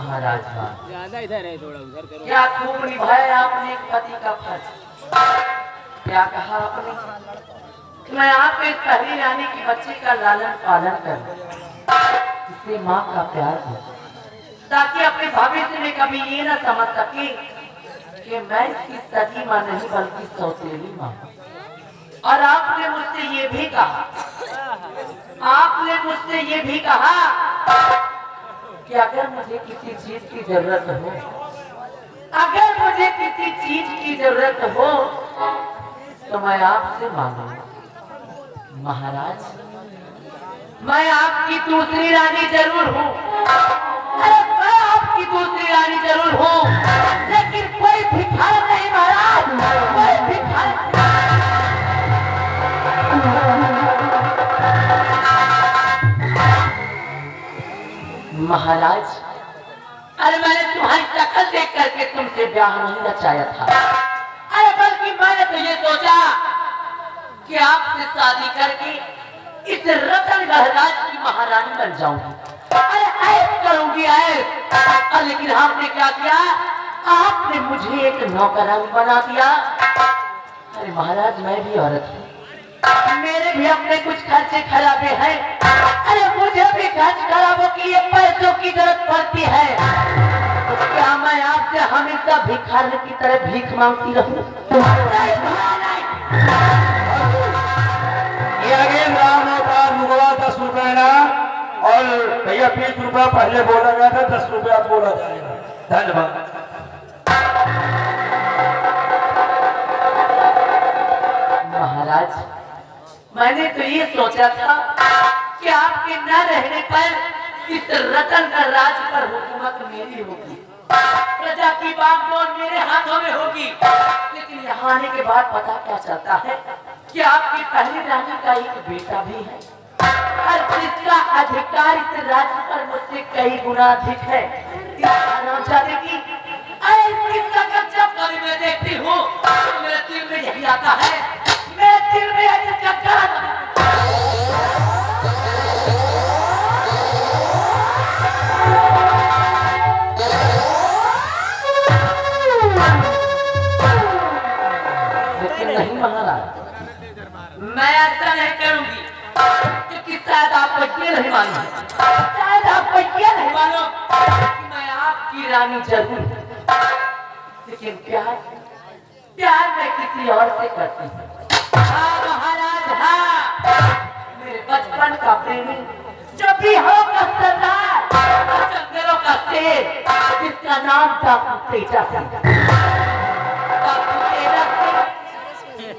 महाराज ज्यादा इधर है, थोड़ा उधर करो। क्या खूब निभाया आपने पति का फर्ज। क्या कहा आपने, मैं आपके पहली रानी की बच्ची का लालन पालन करूं, इससे माँ का प्यार हो, ताकि अपने भविष्य में कभी ये न समझ सके कि मैं इसकी सगी माँ नहीं बल्कि सौतेली माँ। और आपने मुझसे ये भी कहा, आपने मुझसे ये भी कहा कि अगर मुझे किसी चीज की जरूरत हो, अगर मुझे किसी चीज की जरूरत हो तो मैं आपसे मांगूंगा। महाराज, मैं आपकी दूसरी रानी जरूर हूँ, अरे मैं आपकी दूसरी रानी जरूर हूँ, लेकिन कोई भिखारी नहीं महाराज, कोई भिखारी। महाराज, अरे मैंने तुम्हारी शक्ल देख करके तुमसे ब्याह नहीं रचाया था, अरे बल्कि मैंने तो ये सोचा कि आपसे शादी करके इस रतनगढ़ राज की महारानी बन जाऊंगी, अरे ऐश करूंगी ऐश। लेकिन आपने क्या किया, आपने मुझे एक नौकरानी बना दिया। अरे महाराज, मैं भी औरत हूँ, मेरे भी अपने कुछ खर्चे खराबे हैं, अरे मुझे भी खर्च खराबों के लिए पैसों की जरूरत पड़ती है। तो क्या मैं आपसे हमेशा भिखारी की तरह भीख मांगती रहूं? ये आगे राम अवतार मुगवा 10 रुपए ना, और भैया 20 रुपया पहले बोला गया था, 10 रुपया बोला जाएगा। धन्यवाद। महाराज, मैंने तो ये सोचा था कि आपके न रहने पर इस रतनगढ़ राज पर हुकूमत मेरी होगी, प्रजा की बागडोर मेरे हाथों में होगी। लेकिन यहाँ आने के बाद पता क्या चलता है कि आपकी पहली रानी का एक बेटा भी है, और जिसका अधिकार इस राज्य पर मुझसे कई गुना अधिक है। जब कभी मैं देखती हूँ तो मेरे दिल में यही आता है, मेरे दिल में लेकिन नहीं महाराज, मैं ऐसा नहीं करूंगी, क्योंकि शायद आपको ये नहीं मालूम, शायद आपको ये नहीं मालूम कि मैं आपकी रानी जरूर हूँ, लेकिन प्यार प्यार मैं किसी और से करती हूँ। हाँ महाराज, हाँ, मेरे बचपन का प्रेमी जो भी होगा सरदार, जंगलों का शेर, जिसका नाम था तेजा सिंह,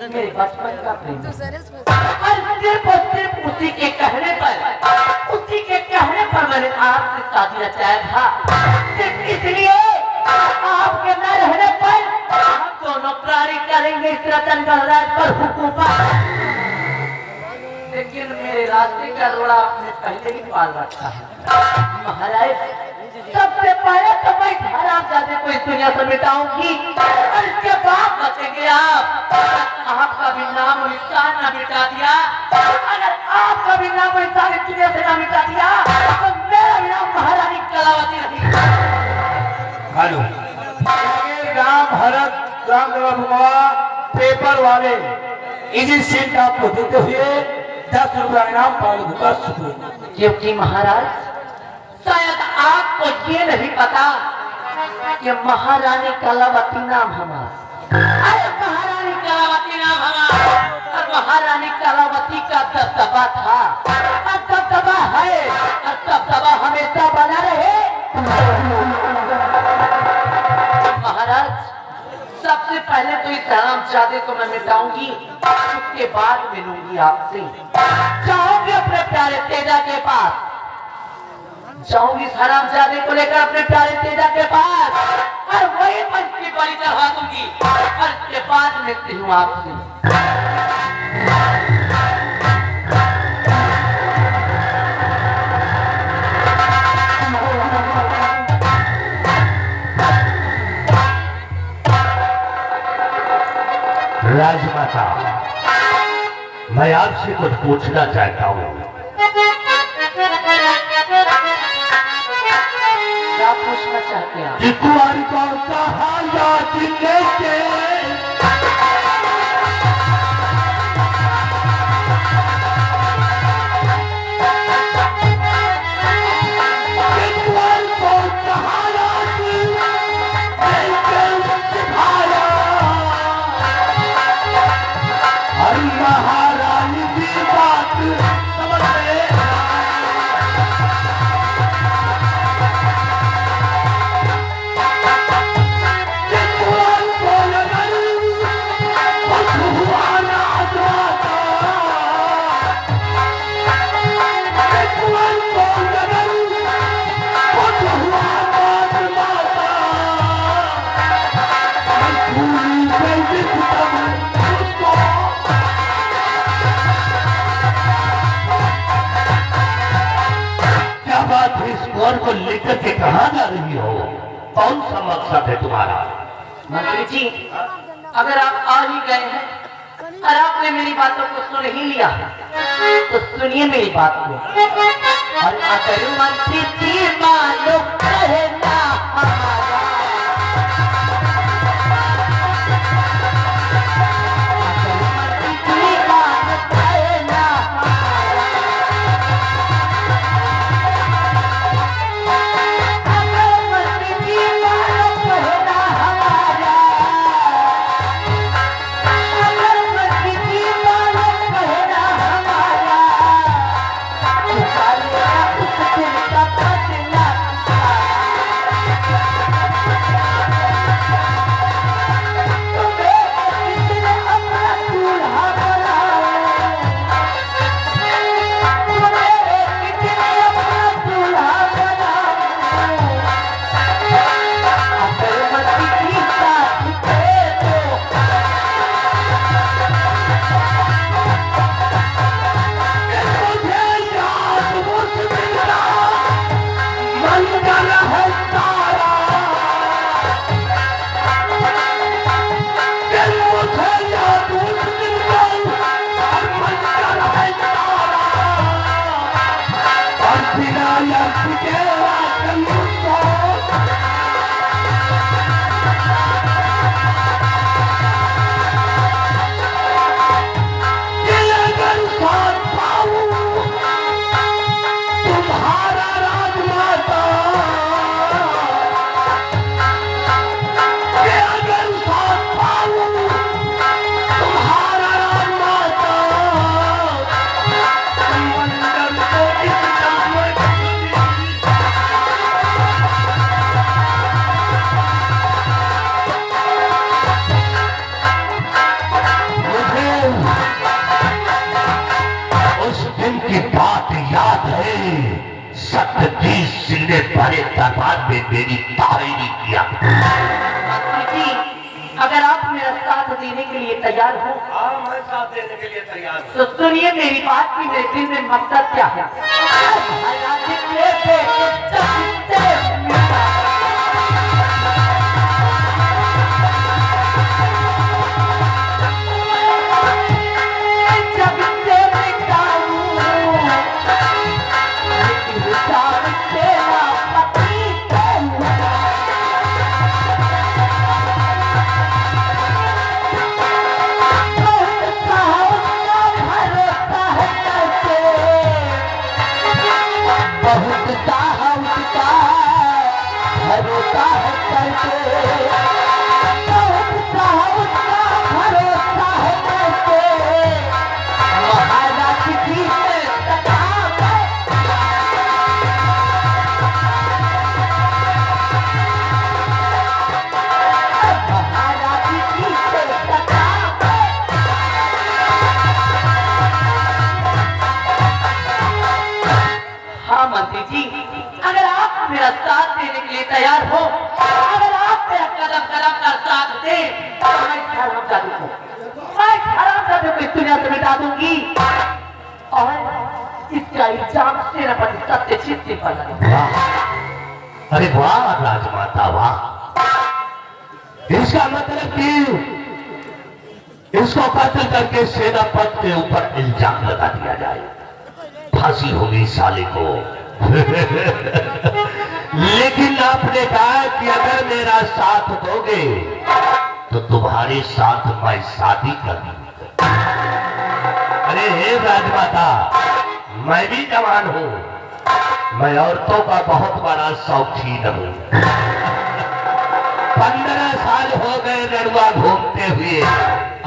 मेरे बचपन का प्रेमी, और सिर्फ उसी के कहने पर, उसी के कहने पर मैंने आपसे शादी रचाया था, सिर्फ इसलिए आपके न रहने पर हम दोनों प्राणी करेंगे इस रतनगढ़ राज पर हुकूमत। लेकिन मेरे रास्ते का रोड़ा आपने पहले ही पाल रखा है। महाराज, सबसे पहले तो मैं हरामजादे को इस दुनिया से मिटाऊंगी, और इसके बाद बचेंगे आप। आपका भी नाम निशान न मिटा दिया, अगर आपका भी नाम निशान इस दुनिया से न मिटा दिया तो मेरा भी नाम महारानी कलावती नहीं। हेलो, राम भरत राम पेपर वाले इसी सीट आपको देते हुए 10 रुपया इनाम पाल दूंगा। क्योंकि महाराज, शायद आपको ये नहीं पता कि महारानी कलावती नाम हमारा, अरे महारानी कलावती नाम हमारा, और महारानी कलावती का दबदबा था, और दबदबा है, और दबदबा हमेशा बना रहे। महाराज, सबसे पहले तो इस हरामजादे को मैं मिटाऊंगी, उसके बाद मिलूंगी आपसे। जाऊंगी अपने प्यारे तेजा के पास, जाऊंगी इस हरामजादे को लेकर अपने प्यारे तेजा के पास, और वही पंच की बलि चढ़ा दूंगी, और इसके बाद मिलती हूँ आपसे। राजमाता, मैं आपसे कुछ पूछना चाहता हूँ। क्या पूछना क्या? कि कुंवर को कहा याद लेके महारानी की बात समझ में को लेकर के कहां जा रही हो? कौन सा मकसद है तुम्हारा? मंत्री जी, अगर आप आ ही गए हैं और आपने मेरी बातों को सुन ही लिया तो सुनिए मेरी बात को। और अगर मंत्री जी मानो कहना हमारा, अगर मंत्री जी मानो कहना हमारा, अगर मंत्री जी मानो कहना हमारा, अगर मंत्री जी मानो कहना हमारा, तुम्हारे उस दिल का बदला ने बड़े दरबार में मेरी तारीफ किया। जी, अगर आप मेरा साथ देने के लिए तैयार हो, हाँ मैं साथ देने के लिए तैयार हूँ। तो सुनिए मेरी बात की मेरे दिल में मकसद क्या है। साथ देने के लिए तैयार हो, अगर आप मेरा कदम कदम का साथ दे तो मैं खराब जादू को इस दुनिया से मिटा दूंगी और इसका इल्जाम सेनापति सत्यजीत सिंह पर लगेगा। अरे वाह राजमाता वाह, इसका मतलब कि इसको कत्ल करके सेनापति के ऊपर इल्जाम लगा दिया जाए, फांसी होगी साले को। लेकिन आपने कहा कि अगर मेरा साथ दोगे तो तुम्हारे साथ मैं शादी कर लूंगा। अरे हे राजमाता, मैं भी जवान हूं, मैं औरतों का बहुत बड़ा शौकीन हूं। 15 साल हो गए रड़ुआ घूमते हुए,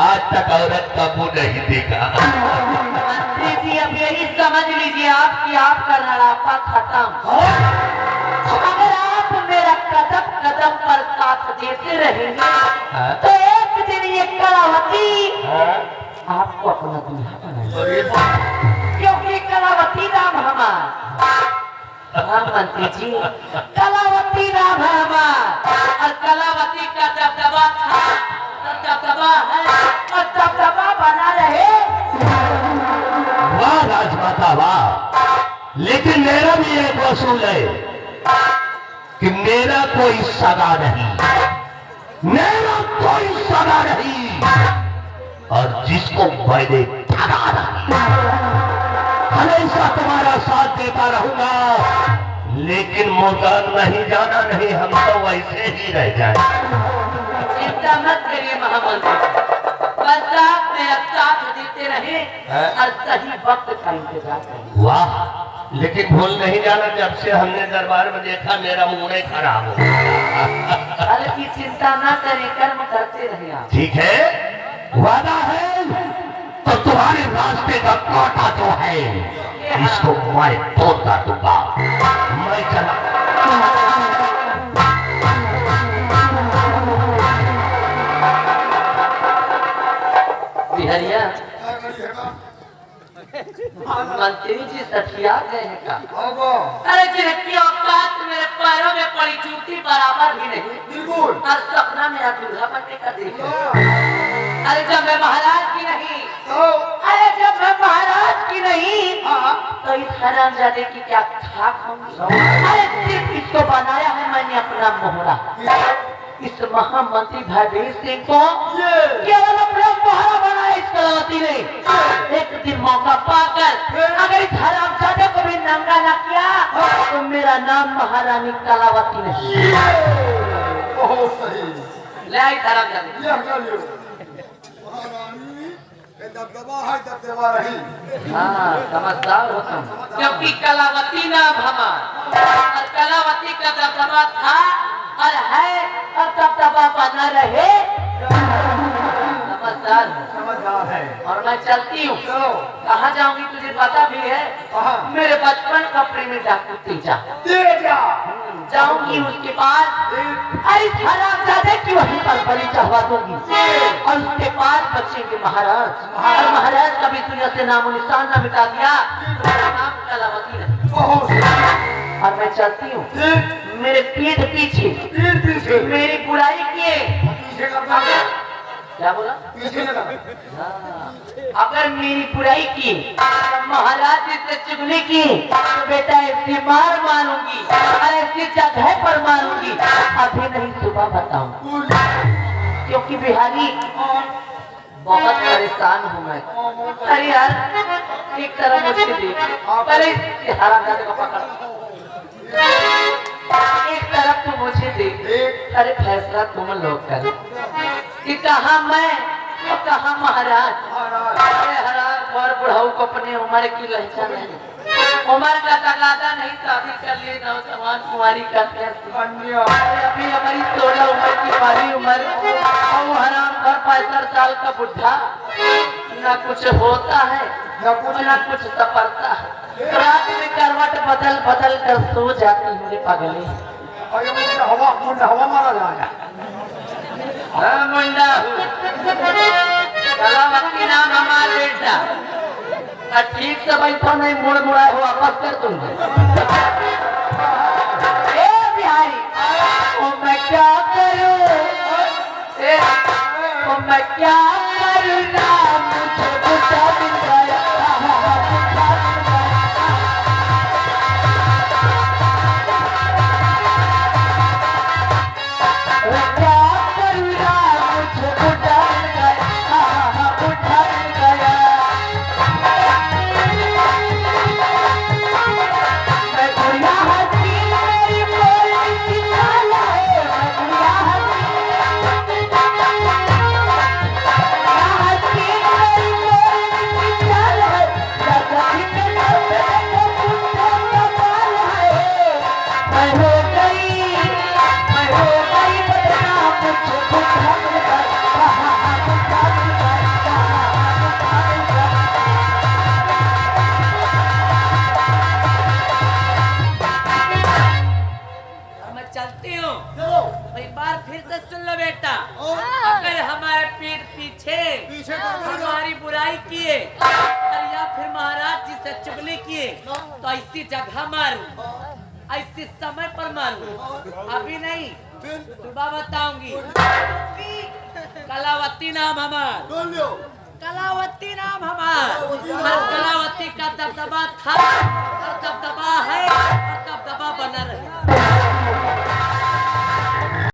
आज तक औरत का मुंह नहीं देखा। मंत्री जी अब यही समझ लीजिए आपकी आपका लड़ापा खत्म। अगर आप मेरा कदम कदम पर साथ देते रहेंगे तो एक दिन ये कलावती आपको अपना दूल्हा बनाएगा, क्योंकि कलावती नाम हमारा। हाँ मंत्री जी, कलावती नाम है हमारा, और कलावती का दबदबा था, दबदबा है और दबदबा बना रहे। वाह राजमाता वाह, लेकिन मेरा भी एक वसूल है कि मेरा कोई सगा नहीं, मेरा कोई सगा नहीं, और जिसको मैंने ठगा नहीं, हमेशा तुम्हारा साथ देता रहूंगा। लेकिन मुर्दान नहीं जाना नहीं, हम तो वैसे ही रह जाए। चिंता मत करिए महामंत्री, बस आप मेरा साथ देते रहे और सही वक्त का इंतजार करें। वाह, लेकिन भूल नहीं जाना, जब से हमने दरबार में देखा मेरा मुंह नहीं खराब हो। फल की चिंता ना करें, कर्म करते रहे आप। ठीक है, वादा है तो तुम्हारे रास्ते का कांटा जो है इसको मैं तोड़ता दूंगा। मैं चला। बिहरिया, मंत्री जी सठिया गए हैं का? अरे जिनकी औकात मेरे पैरों में पड़ी जूती बराबर भी नहीं, बिल्कुल। और सपना मेरा दूल्हा बनने का देखा। अरे जब मैं महाराज की नहीं, अरे जब मैं महाराज की नहीं, तो इस हरामजादे की क्या खाक होंगी। अरे सिर्फ इसको बनाया है मैंने अपना मोहरा, इस महामंत्री भाईवीर सिंह को केवल अपना मोहरा बनाया इस कलावती ने। एक दिन मौका पाकर अगर इस हरामजादे को भी नंगा न किया तो मेरा नाम महारानी कलावती नहीं। बहुत सही। ले आई हरामजादे। यह कर लियो। महारानी, ये दबदबा है, दबदबा रही। हाँ समझदार हो तुम, क्योंकि कलावती नाम हमारा, और कलावती का दबदबा था और है और दबदबा बना रहे। समझदार है। समझदार है। और मैं चलती हूँ। चलो। कहाँ जाऊंगी तुझे पता भी है? कहाँ? मेरे बचपन का प्रेम डाकू तेजा। तेजा। जाऊंगी उसके पास, अरे हरामजादे की वहीं पर बलि चढ़वा दूंगी, और उसके पास बचेंगे महाराज। और महाराज कभी दुनिया से नामो निशान न मिटा दिया, नाम कलावती नहीं। बहुत सही। और मैं चलती हूँ, मेरे पीठ पीछे पीठ पीछे। मेरी बुराई किए। पीछे का काम है। क्या बोला? पीछे लगा। अगर मेरी बुराई की, महाराज से चुगली की, तो बेटा ऐसी मार मारूंगी और ऐसी जगह पर मारूंगी, अभी नहीं सुबह बताऊं, क्योंकि बिहारी बहुत परेशान हूँ मैं। अरे यार एक तरह मुझे देख, पहले हरामजादे को पकड़, एक तरफ तो मुझे देख। अरे फैसला तुम लोग कर कि कहा मैं और कहा महाराज। अरे हराम और बुढ़ाऊ को अपने उम्र की लहचा नहीं, उम्र का तकादा नहीं, शादी कर लिए नौजवान कुमारी का कन्या। अभी हमारी 16 उम्र की बारी उम्र, और वो हराम घर 65 साल का बुढ़ा, ना कुछ होता है ना कुछ सफलता है। रात में करवट बदल बदल कर सो जाती हूँ रे पगली। और ये मुझे हवा मारा जाएगा। हाँ मुंडा कलावती नाम हमारा बेटा, और ठीक से बैठो नहीं, मुड़ मुड़ा हो वापस कर दूंगा। ए बिहारी, ओ मैं क्या करूं, ओ मैं क्या करूं ना, मुझे बुझा मिल गया। मैं चुगली किए तो ऐसी जगह मारू, ऐसे समय पर मारू, अभी नहीं सुबह बताऊंगी। कलावती नाम हमार, कलावती नाम हमार, कलावती का दबदबा था